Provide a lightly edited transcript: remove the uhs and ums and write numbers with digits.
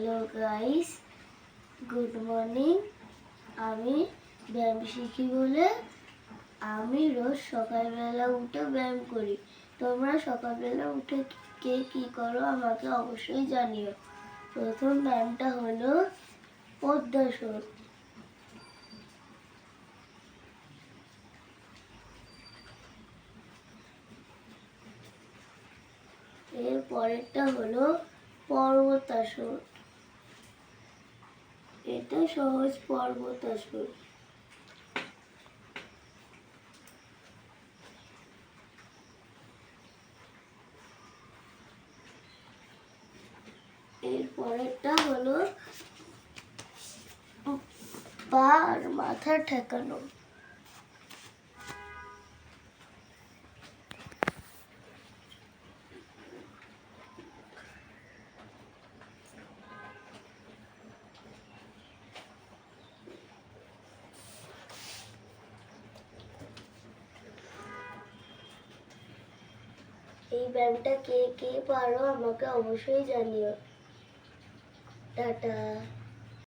Hello guys, good morning. আমি ব্যায়াম শিখি বলে আমি রোজ সকালবেলা উঠে ব্যায়াম করি। তোমরা সকালবেলা উঠে কে কি করো আমাকে অবশ্যই জানিও। প্রথম ব্যায়ামটা হলো পদ্মাসন। এর পরেরটা হলো পর্বতাসন। এটা সহজ পর্বতাসন। এর পরেরটা হলো পা আর মাথা ঠেকানো। এই ব্যায়ামটা কে কে পারো আমাকে অবশ্যই জানিও। টাটা।